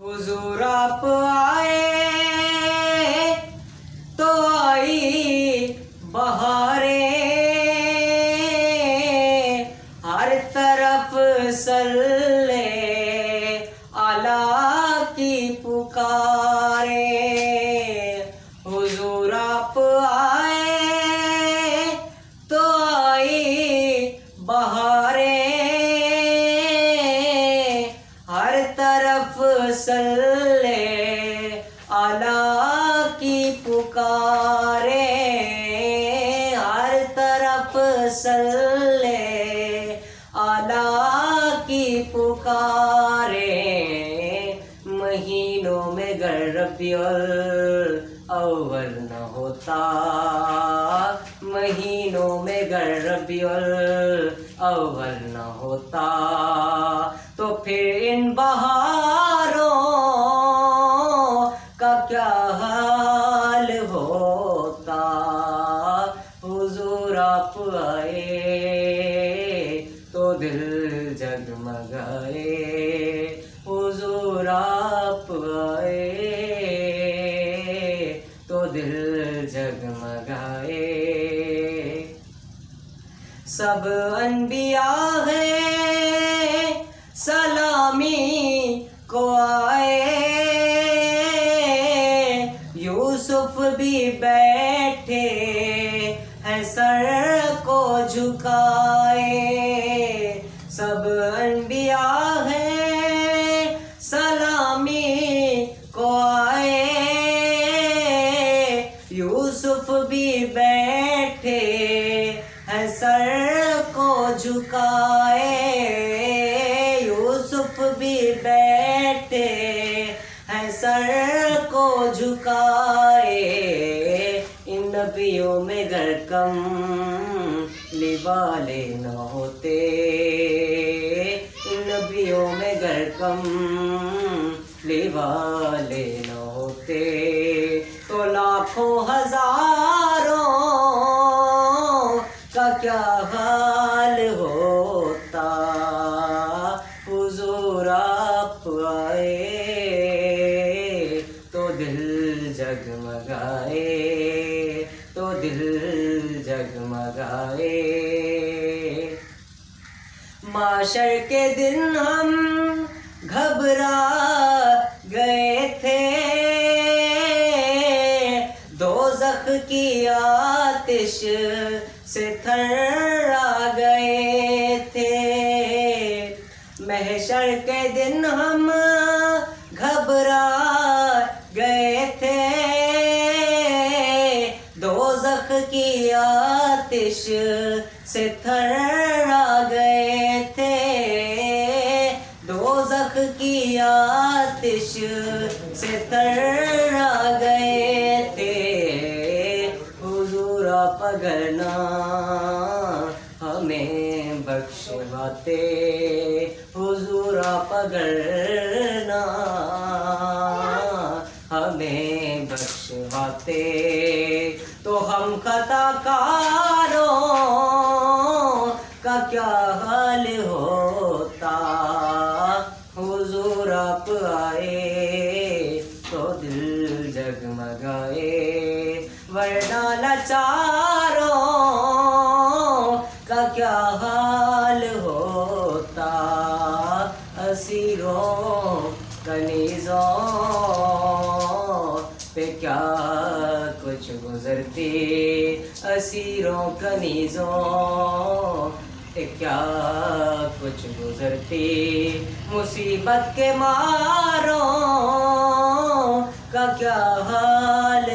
حضور آپ آئے تو آئی بہاریں، ہر طرف صلی اعلیٰ کی پکاریں۔ حضور آپ آئے تو آئی بہاریں، ہر طرف صلی اعلیٰ کی پکاریں، ہر طرف صلی اعلیٰ کی پکاریں۔ مہینوں میں گر ربیع الاول نہ ہوتا، مہینوں میں گر ربیع الاول نہ ہوتا، تو پھر ان بہاروں کا کیا حال ہوتا۔ حضور آپ آئے تو دل جگمگائے، حضور آپ آئے تو دل جگمگائے۔ سب انبیاء ہیں سلامی کو آئے، یوسف بھی بیٹھے ہیں سر کو جھکائے۔ سب انبیاء ہیں سلامی کو آئے، یوسف بھی بیٹھے ہیں سر کو جھکائے، یوسف بھی بیٹھے ہیں سر کو جھکائے۔ ان نبیوں میں گر کم والے نہ ہوتے، ان نبیوں میں گر کم والے نہ ہوتے، تو لاکھوں ہزاروں کا کیا حال ہوتا۔ حضور آپ آئے تو دل جگمگائے، تو دل جگمگائے۔ معاشر کے دن ہم گھبرا گئے تھے، دوزخ کی آتش سے تھرا گئے تھے۔ محشر کے دن ہم گھبرا گئے تھے، دوزخ کی آتش سے تھرا گئے تھے، دوزخ کی آتش سے تھرا گئے تھے۔ حضور آپ اگر نہ ہمیں بخشواتے، حضور آپ اگر نہ ہمیں بخشواتے، تو ہم خطا کاروں کا کیا حال ہوتا۔ حضور آپ آئے تو دل جگمگائے، ورنہ لاچاروں کا کیا حال ہوتا۔ اسیروں کنیزوں پہ کیا کچھ گزرتی، اسیروں کنیزوں پہ کیا کچھ گزرتی، مصیبت کے ماروں کا کیا حال